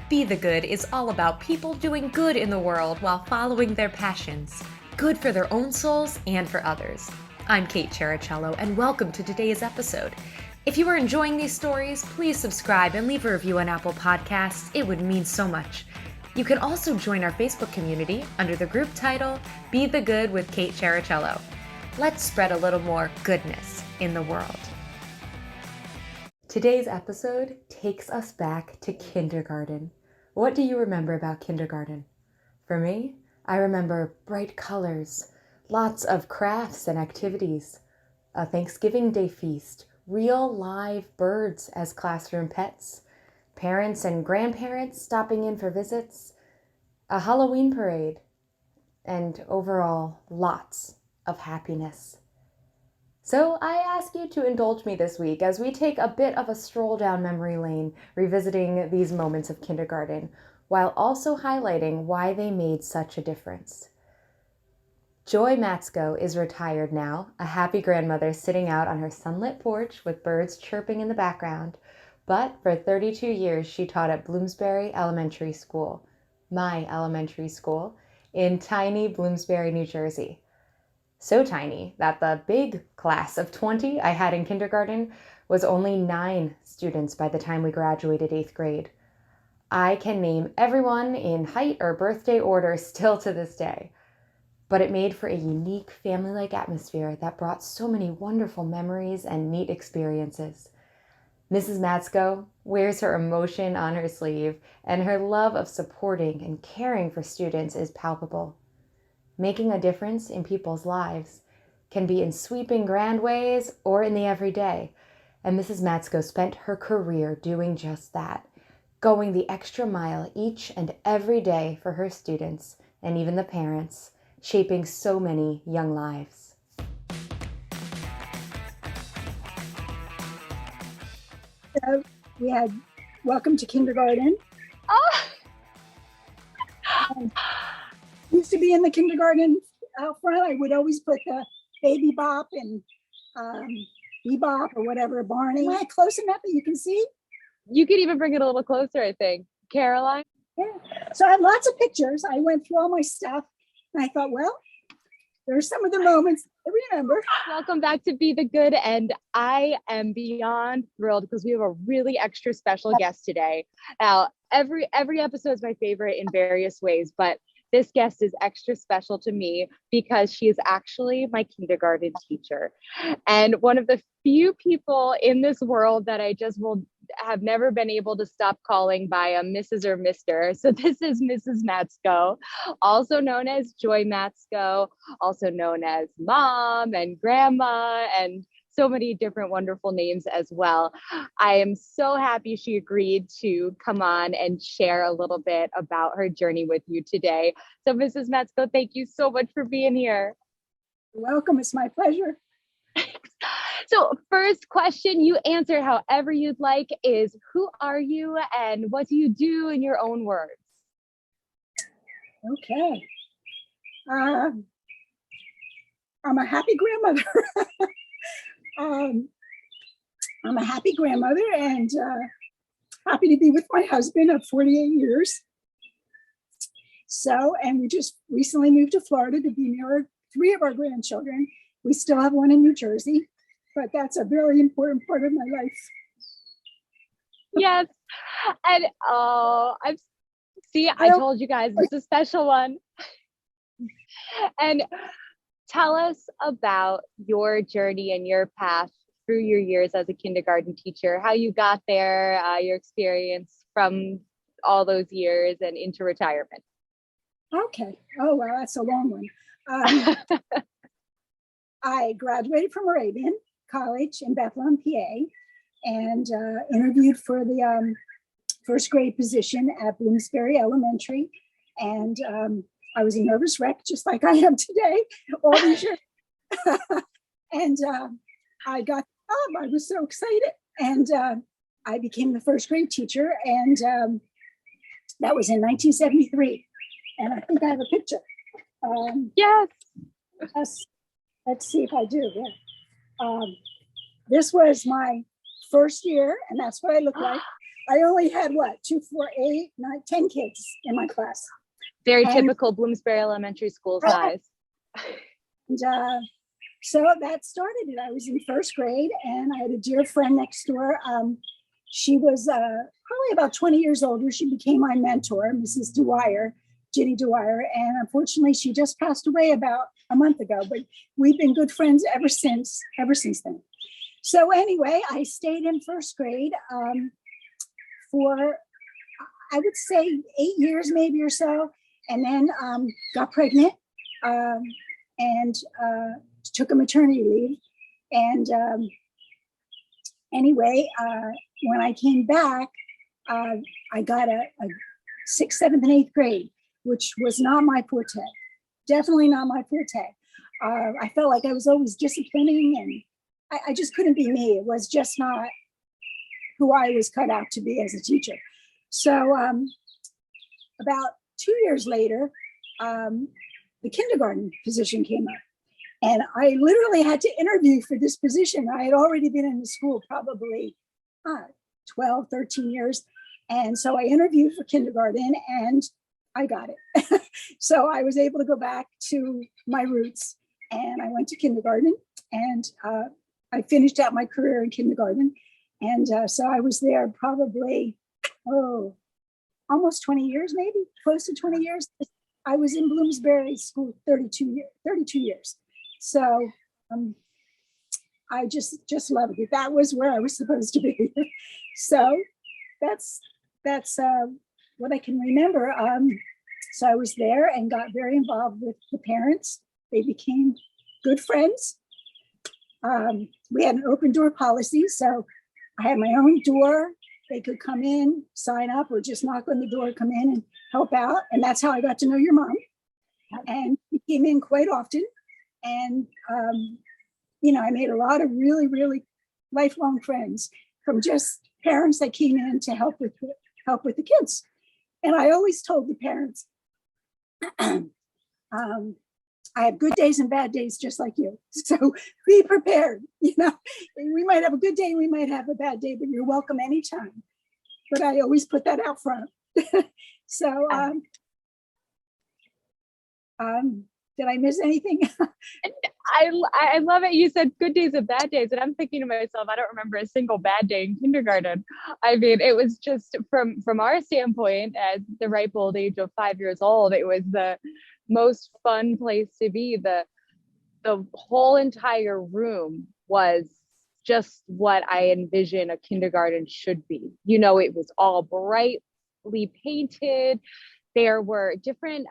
Be the Good is all about people doing good in the world while following their passions. Good for their own souls and for others. I'm Kate Chericello, and welcome to today's episode. If you are enjoying these stories, please subscribe and leave a review on Apple Podcasts. It would mean so much. You can also join our Facebook community under the group title, Be the Good with Kate Chericello. Let's spread a little more goodness in the world. Today's episode takes us back to kindergarten. What do you remember about kindergarten? For me, I remember bright colors, lots of crafts and activities, a Thanksgiving Day feast, real live birds as classroom pets, parents and grandparents stopping in for visits, a Halloween parade, and overall, lots of happiness. So I ask you to indulge me this week as we take a bit of a stroll down memory lane, revisiting these moments of kindergarten, while also highlighting why they made such a difference. Joy Maczko is retired now, a happy grandmother sitting out on her sunlit porch with birds chirping in the background, but for 32 years she taught at Bloomsbury Elementary School, my elementary school, in tiny Bloomsbury, New Jersey. So tiny that the big class of 20 I had in kindergarten was only 9 students by the time we graduated 8th grade. I can name everyone in height or birthday order still to this day. But it made for a unique family-like atmosphere that brought so many wonderful memories and neat experiences. Mrs. Maczko wears her emotion on her sleeve, and her love of supporting and caring for students is palpable. Making a difference in people's lives can be in sweeping grand ways or in the everyday, and Mrs. Maczko spent her career doing just that, going the extra mile each and every day for her students and even the parents, shaping so many young lives. So we had Welcome to Kindergarten. Used to be in the kindergarten out front. I would always put the Baby Bop and Bebop or whatever, Barney. Am I close enough that you can see? You could even bring it a little closer, I think. Caroline? Yeah. So I have lots of pictures. I went through all my stuff and I thought, well, there's some of the moments I remember. Welcome back to Be the Good. And I am beyond thrilled because we have a really extra special guest today. Now, every episode is my favorite in various ways, but this guest is extra special to me because she is actually my kindergarten teacher and one of the few people in this world that I just will have never been able to stop calling by a Mrs. or Mr. So this is Mrs. Maczko, also known as Joy Maczko, also known as Mom and Grandma and so many different wonderful names as well. I am so happy she agreed to come on and share a little bit about her journey with you today. So Mrs. Maczko, thank you so much for being here. You're welcome. It's my pleasure. So first question, you answer however you'd like, is who are you and what do you do in your own words? Okay. I'm a happy grandmother. I'm a happy grandmother and happy to be with my husband of 48 years. So, and we just recently moved to Florida to be near 3 of our grandchildren. We still have one in New Jersey, but that's a very important part of my life. Yes. And I told you guys it's a special one. And tell us about your journey and your path through your years as a kindergarten teacher, how you got there, your experience from all those years and into retirement. Okay. Oh, well, that's a long one. I graduated from Moravian College in Bethlehem, PA, and interviewed for the first grade position at Bloomsbury Elementary. And I was a nervous wreck, just like I am today, all these years. And I got the job. I was so excited. And I became the first grade teacher. And that was in 1973. And I think I have a picture. Yes. Let's see if I do. Yeah. This was my first year, and that's what I look like. I only had what, 2, 4, 8, 9, 10 kids in my class. Very And- typical Bloomsbury Elementary School size. And so that started it. I was in first grade and I had a dear friend next door. She was probably about 20 years older. She became my mentor, Mrs. Dwyer, Ginny Dwyer. And unfortunately, she just passed away about a month ago, but we've been good friends ever since then. So anyway, I stayed in first grade for, I would say 8 years maybe or so, and then got pregnant and took a maternity leave. And anyway, when I came back, I got a 6th, 7th, and 8th grade, which was not my forte. Definitely not my forte. I felt like I was always disciplining, and I just couldn't be me. It was just not who I was cut out to be as a teacher. So about 2 years later, the kindergarten position came up. And I literally had to interview for this position. I had already been in the school probably 12, 13 years. And so I interviewed for kindergarten and I got it. So I was able to go back to my roots and I went to kindergarten and I finished out my career in kindergarten. And so I was there probably, almost 20 years, maybe close to 20 years. I was in Bloomsbury School 32 years. So I just loved it. That was where I was supposed to be. So that's what I can remember. So I was there and got very involved with the parents. They became good friends. We had an open door policy. So I had my own door. They could come in, sign up, or just knock on the door, come in and help out. And that's how I got to know your mom. And he came in quite often. And, I made a lot of really, really lifelong friends from just parents that came in to help with the kids. And I always told the parents, I have good days and bad days, just like you. So be prepared. We might have a good day, we might have a bad day, but you're welcome anytime. But I always put that out front. So, did I miss anything? I love it. You said good days and bad days. And I'm thinking to myself, I don't remember a single bad day in kindergarten. I mean, it was just from our standpoint at the ripe old age of 5 years old, it was the most fun place to be. The whole entire room was just what I envision a kindergarten should be. It was all brightly painted. There were different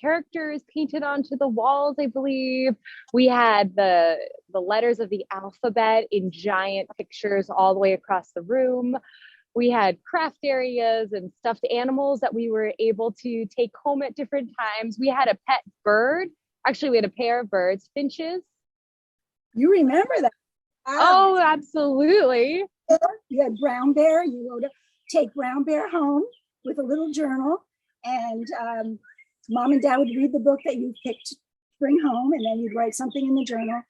characters painted onto the walls, I believe. We had the letters of the alphabet in giant pictures all the way across the room. We had craft areas and stuffed animals that we were able to take home at different times. We had a pet bird. Actually, we had a pair of birds, finches. You remember that? Oh, absolutely. You had Brown Bear. You would take Brown Bear home with a little journal. And mom and dad would read the book that you picked, bring home, and then you'd write something in the journal,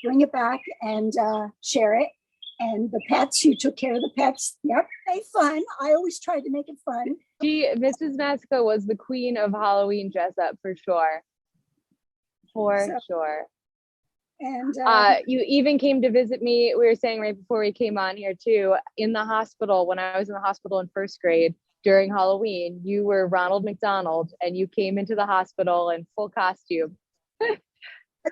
bring it back and share it. And the pets, you took care of the pets. Yep, they fun. I always tried to make it fun. Mrs. Maczko was the queen of Halloween dress up for sure. Sure. And you even came to visit me. We were saying right before we came on here too, in the hospital, when I was in the hospital in first grade, during Halloween, you were Ronald McDonald and you came into the hospital in full costume. I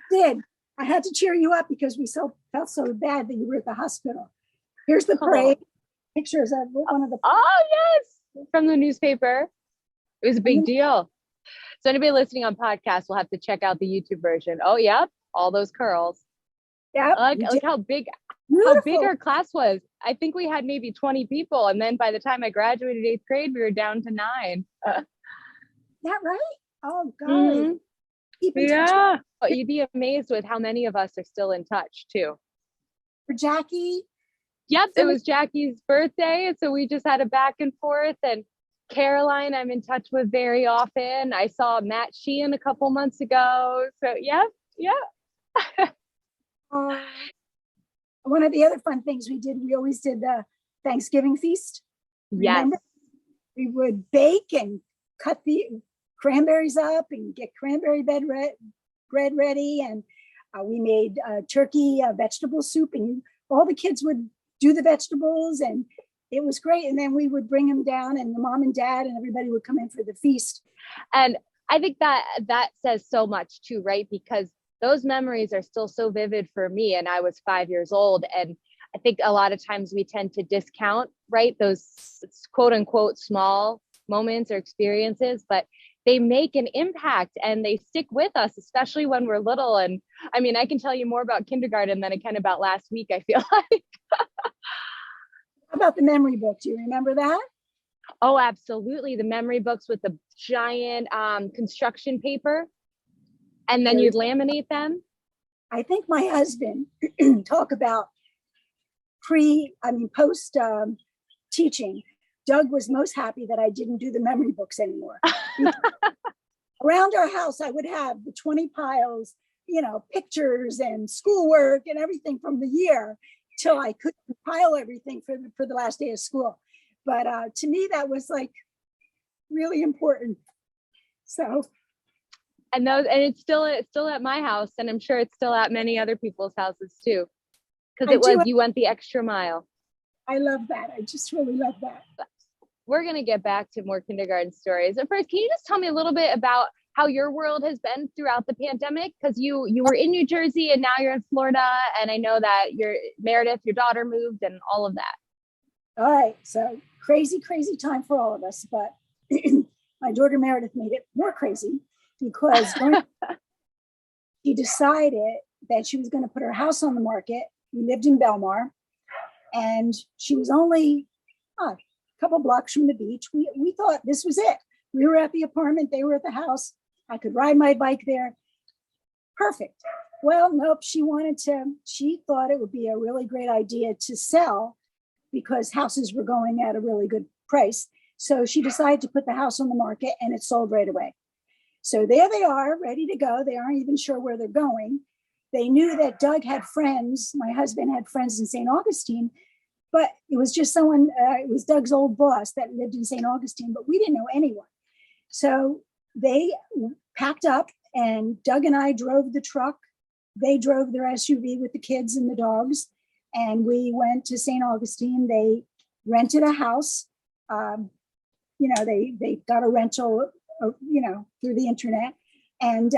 did. I had to cheer you up because we felt so bad that you were at the hospital. Here's the parade. Pictures of one of the. Oh, yes. From the newspaper. It was a big deal. So anybody listening on podcast will have to check out the YouTube version. Oh, yep. All those curls. Yeah. Look how big our class was. I think we had maybe 20 people. And then by the time I graduated 8th grade, we were down to 9. That right? Oh, God. Mm-hmm. Keep in Yeah. touch. But you'd be amazed with how many of us are still in touch too. For Jackie. Yep. It was Jackie's birthday. So we just had a back and forth. And Caroline, I'm in touch with very often. I saw Matt Sheehan a couple months ago. So yeah. One of the other fun things we always did the Thanksgiving feast. Yes. Remember? We would bake and cut the cranberries up and get cranberry bread ready. And we made turkey vegetable soup, and all the kids would do the vegetables, and it was great. And then we would bring them down, and the mom and dad and everybody would come in for the feast. And I think that says so much too, right? Because those memories are still so vivid for me. And I was 5 years old. And I think a lot of times we tend to discount, right, those quote unquote small moments or experiences, but they make an impact and they stick with us, especially when we're little. And I mean, I can tell you more about kindergarten than I can about last week, I feel like. How about the memory book? Do you remember that? Oh, absolutely. The memory books with the giant construction paper, and then you'd laminate them. I think my husband talk about post teaching. Doug was most happy that I didn't do the memory books anymore. Around our house, I would have the 20 piles, pictures and schoolwork and everything from the year till I could compile everything for the last day of school. But to me, that was like really important. So. And it's still at my house, and I'm sure it's still at many other people's houses too, because you went the extra mile. I love that. I just really love that. We're gonna get back to more kindergarten stories. But first, can you just tell me a little bit about how your world has been throughout the pandemic? Because you were in New Jersey and now you're in Florida, and I know that Meredith, your daughter, moved and all of that. All right, so crazy time for all of us, but my daughter Meredith made it more crazy because she decided that she was going to put her house on the market. We lived in Belmar, and she was only a couple blocks from the beach. We thought this was it. We were at the apartment, they were at the house. I could ride my bike there. Perfect. Well, nope, she thought it would be a really great idea to sell because houses were going at a really good price. So she decided to put the house on the market, and it sold right away. So there they are, ready to go. They aren't even sure where they're going. They knew that Doug had friends. My husband had friends in St. Augustine, but it was just it was Doug's old boss that lived in St. Augustine, but we didn't know anyone. So they packed up, and Doug and I drove the truck. They drove their SUV with the kids and the dogs, and we went to St. Augustine. They rented a house. They got a rental, through the internet. And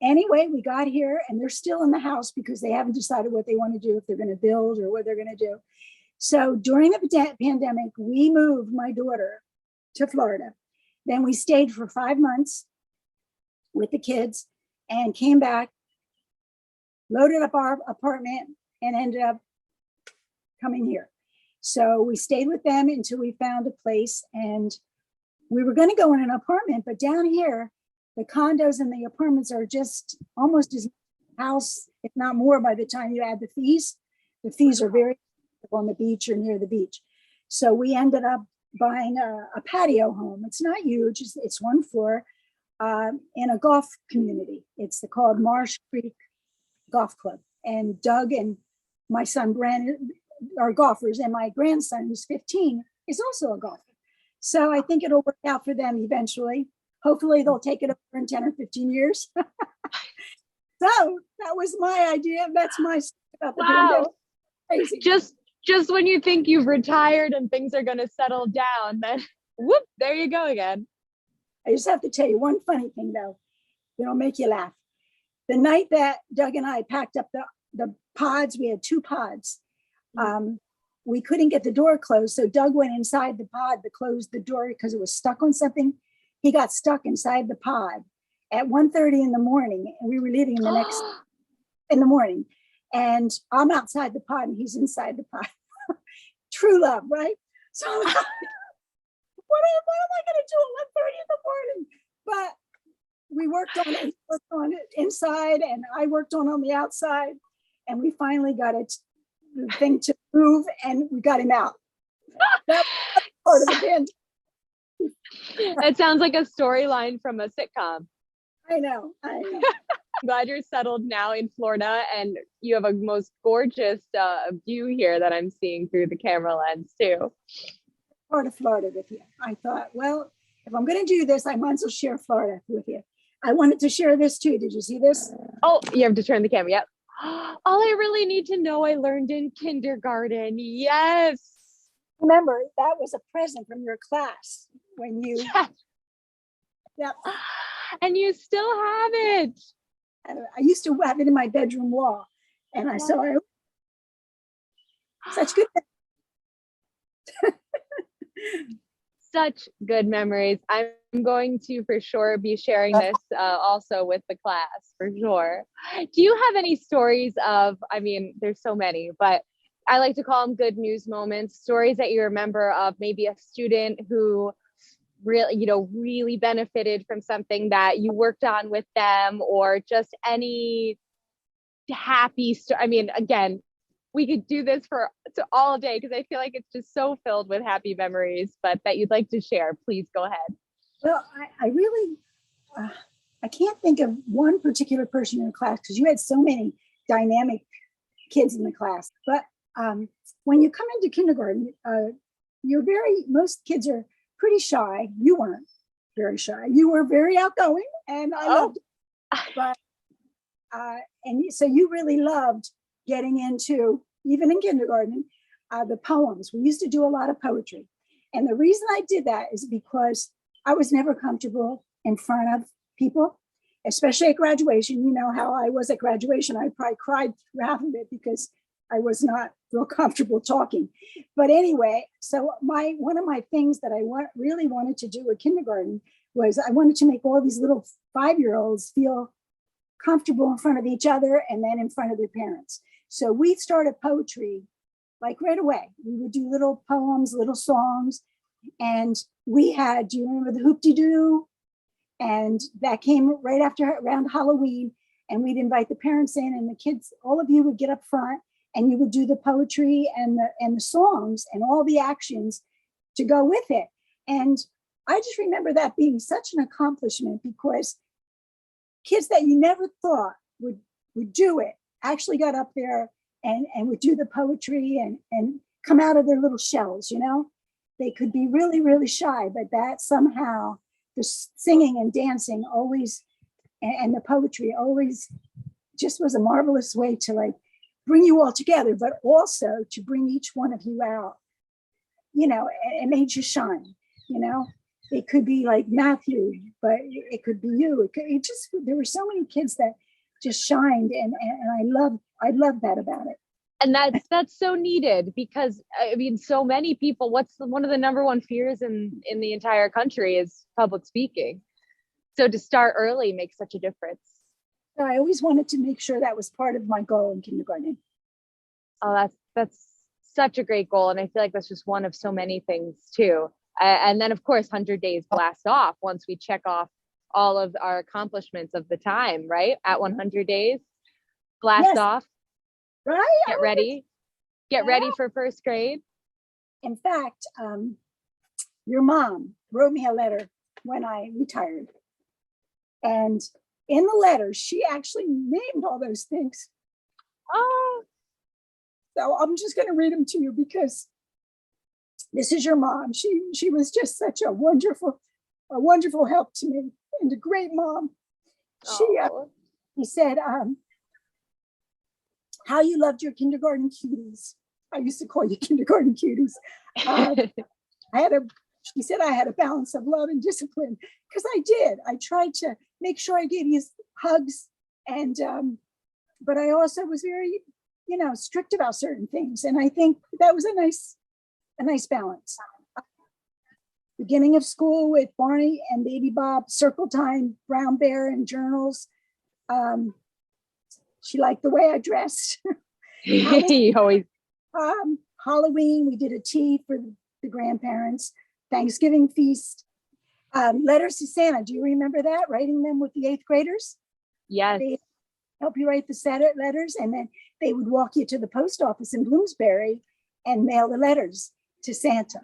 anyway, we got here, and they're still in the house because they haven't decided what they want to do, if they're going to build or what they're going to do. So during the pandemic, we moved my daughter to Florida. Then we stayed for 5 months with the kids and came back, loaded up our apartment, and ended up coming here. So we stayed with them until we found a place, and we were going to go in an apartment, but down here, the condos and the apartments are just almost as house, if not more, by the time you add the fees. The fees are very on the beach or near the beach. So we ended up buying a patio home. It's not huge, it's 1 floor in a golf community. It's called Marsh Creek Golf Club. And Doug and my son Brandon are golfers, and my grandson, who's 15, is also a golfer. So I think it'll work out for them eventually. Hopefully they'll take it over in 10 or 15 years. So that was my idea. That's my stuff. Wow. Crazy. Just when you think you've retired and things are going to settle down, then whoop, there you go again. I just have to tell you one funny thing, though. It'll make you laugh. The night that Doug and I packed up the pods, we had 2 pods. We couldn't get the door closed. So Doug went inside the pod to close the door because it was stuck on something. He got stuck inside the pod at 1:30 in the morning, and we were leaving the next in the morning. And I'm outside the pod and he's inside the pod. True love, right? So what am I going to do at 1:30 in the morning? But we worked on it. He worked on it inside, and I worked on the outside, and we finally got the thing to move, and we got him out. That was part of the band. That sounds like a storyline from a sitcom. I know. glad you're settled now in Florida, and you have a most gorgeous view here that I'm seeing through the camera lens too. Part of Florida with you. I thought, well, if I'm going to do this, I might as well share Florida with you. I wanted to share this too. Did you see this? Oh, you have to turn the camera. Yep. All I really need to know, I learned in kindergarten. Yes. Remember, that was a present from your class when you. Yes. Yep. And you still have it. I used to have it in my bedroom wall, and I saw it. Such good. Such good memories. I'm going to for sure be sharing this also with the class for sure. Do you have any stories of, I mean, there's so many, but I like to call them good news moments, stories that you remember of maybe a student who really benefited from something that you worked on with them, or just any happy story. I mean, again, we could do this for all day because I feel like it's just so filled with happy memories, but that you'd like to share, please go ahead. Well, I really, I can't think of one particular person in the class because you had so many dynamic kids in the class. But when you come into kindergarten, most kids are pretty shy. You weren't very shy. You were very outgoing, and I loved it. But so you really loved getting into, even in kindergarten, the poems. We used to do a lot of poetry. And the reason I did that is because I was never comfortable in front of people, especially at graduation. You know how I was at graduation. I probably cried through half of it because I was not real comfortable talking. But anyway, so one of my things that I really wanted to do at kindergarten was I wanted to make all these little 5-year-olds feel comfortable in front of each other and then in front of their parents. So we started poetry like right away. We would do little poems, little songs. And we had, do you remember the hoop-de-doo? And that came right around Halloween. And we'd invite the parents in, and the kids, all of you would get up front, and you would do the poetry and the songs and all the actions to go with it. And I just remember that being such an accomplishment, because kids that you never thought would do it actually got up there and would do the poetry and come out of their little shells, you know? They could be really, really shy, but that somehow, the singing and dancing always, and the poetry always just was a marvelous way to like bring you all together, but also to bring each one of you out, you know, and made you shine, you know? It could be like Matthew, but it could be you. There were so many kids that just shined, and I love that about it. And that's so needed, because I mean, so many people, one of the number one fears in the entire country is public speaking. So to start early makes such a difference. I always wanted to make sure that was part of my goal in kindergarten. Oh, that's such a great goal. And I feel like that's just one of so many things too. And then of course, 100 days blast off once we check off all of our accomplishments of the time, right? At 100 days, blast off. Right. Get ready for first grade. In fact, your mom wrote me a letter when I retired. And in the letter, she actually named all those things. Oh. So I'm just going to read them to you, because this is your mom. She was just such a wonderful help to me, and a great mom. He said, how you loved your kindergarten cuties. I used to call you kindergarten cuties. She said I had a balance of love and discipline, because I did. I tried to make sure I gave you hugs, and but I also was very, strict about certain things. And I think that was a nice balance. Beginning of school with Barney and Baby Bob, circle time, brown bear, and journals. She liked the way I dressed. Halloween, we did a tea for the grandparents. Thanksgiving feast. Letters to Santa. Do you remember that? Writing them with the 8th graders? Yes. They help you write the letters, and then they would walk you to the post office in Bloomsbury and mail the letters to Santa.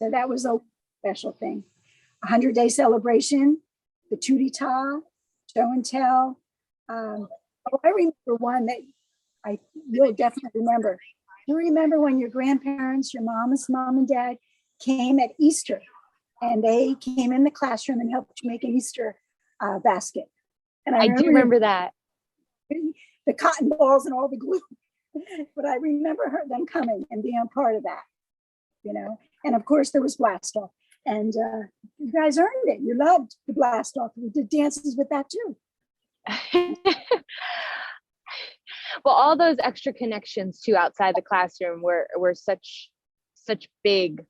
So that was a special thing. 100-day celebration, the Tootie Ta, show and tell, I remember one that you'll definitely remember. You remember when your grandparents, your mom's mom and dad came at Easter, and they came in the classroom and helped you make an Easter basket. And I do remember that. The cotton balls and all the glue. But I remember them coming and being a part of that, And of course, there was blast off. And you guys earned it. You loved the blast off. We did dances with that too. Well, all those extra connections too outside the classroom were such big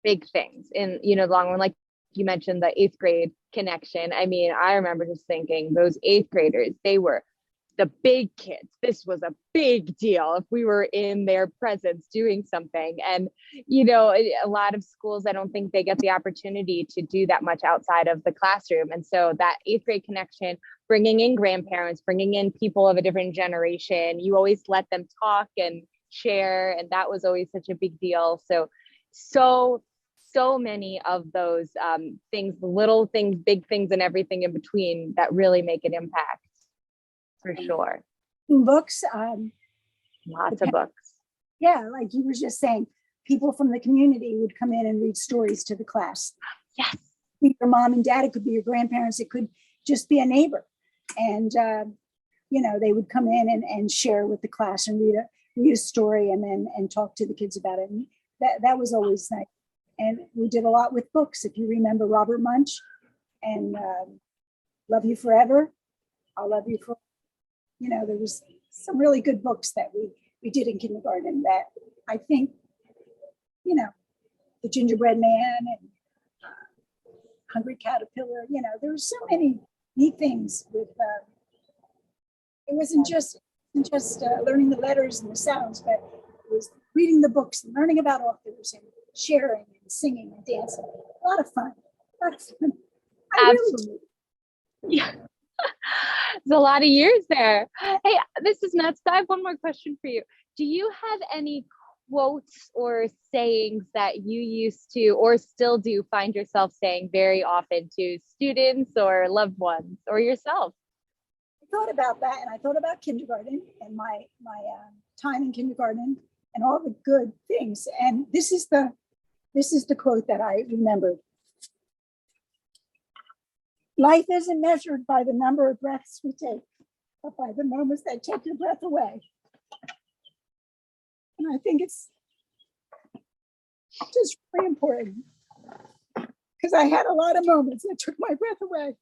things in the long run. Like you mentioned, the 8th grade connection. I mean, I remember just thinking those 8th graders, they were the big kids. This was a big deal if we were in their presence doing something. And, a lot of schools, I don't think they get the opportunity to do that much outside of the classroom. And so that 8th grade connection, bringing in grandparents, bringing in people of a different generation, you always let them talk and share. And that was always such a big deal. So many of those things, little things, big things, and everything in between that really make an impact. For sure. Books. Lots of books. Yeah, like you were just saying, people from the community would come in and read stories to the class. Yes. Your mom and dad, it could be your grandparents, it could just be a neighbor. And, they would come in and share with the class and read a story and talk to the kids about it. And that was always nice. And we did a lot with books. If you remember Robert Munch and Love You Forever, I'll Love You For. There was some really good books that we did in kindergarten that I think, The Gingerbread Man and Hungry Caterpillar, there were so many neat things with, it wasn't just learning the letters and the sounds, but it was reading the books and learning about authors and sharing and singing and dancing. A lot of fun. Absolutely. Yeah. It's a lot of years there. Hey, this is Mackzo. I have one more question for you. Do you have any quotes or sayings that you used to or still do find yourself saying very often to students or loved ones or yourself? I thought about that, and I thought about kindergarten and my time in kindergarten and all the good things. And this is the quote that I remembered. Life isn't measured by the number of breaths we take, but by the moments that take your breath away. And I think it's just really important because I had a lot of moments that took my breath away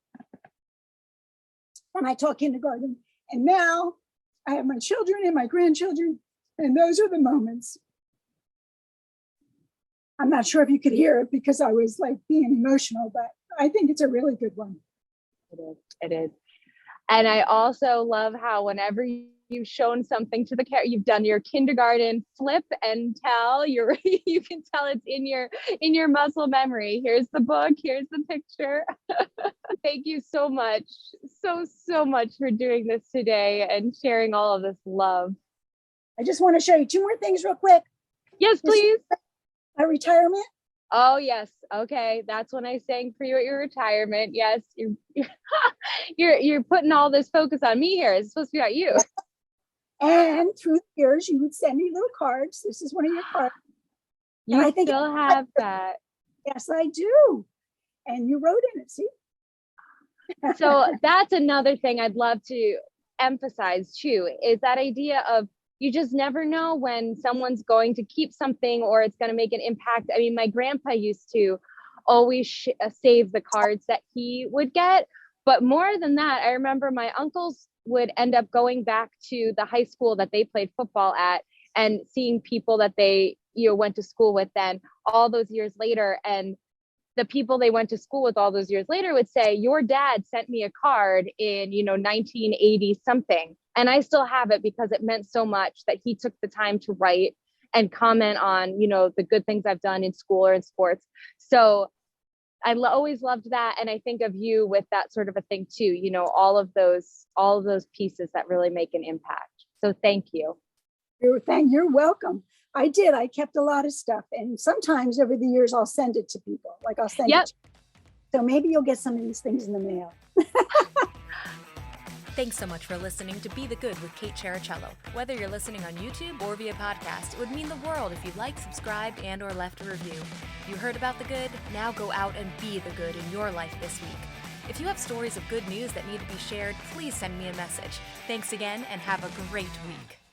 when I taught kindergarten. And now I have my children and my grandchildren, and those are the moments. I'm not sure if you could hear it because I was like being emotional, but I think it's a really good one. It is. And I also love how whenever you've shown something to the you've done your kindergarten flip and tell, you can tell it's in your muscle memory. Here's the book, here's the picture. Thank you so much. So much for doing this today and sharing all of this love. I just want to show you 2 more things real quick. Yes, please. My retirement. Oh, yes. Okay. That's when I sang for you at your retirement. Yes. You're putting all this focus on me here. It's supposed to be about you. And through the years, you would send me little cards. This is one of your cards. You I think still have that. Yes, I do. And you wrote in it, see? So that's another thing I'd love to emphasize too, is that idea of you just never know when someone's going to keep something or it's going to make an impact. I mean, my grandpa used to always save the cards that he would get. But more than that, I remember my uncles would end up going back to the high school that they played football at and seeing people that they went to school with then all those years later. And the people they went to school with all those years later would say, your dad sent me a card in, 1980 something. And I still have it because it meant so much that he took the time to write and comment on, the good things I've done in school or in sports. So I always loved that. And I think of you with that sort of a thing too, all of those pieces that really make an impact. So thank you. You're welcome. I did. I kept a lot of stuff. And sometimes over the years, I'll send it to people. Like I'll send it to you. So maybe you'll get some of these things in the mail. Thanks so much for listening to Be the Good with Kate Chericello. Whether you're listening on YouTube or via podcast, it would mean the world if you liked, subscribed, and or left a review. You heard about the good? Now go out and be the good in your life this week. If you have stories of good news that need to be shared, please send me a message. Thanks again, and have a great week.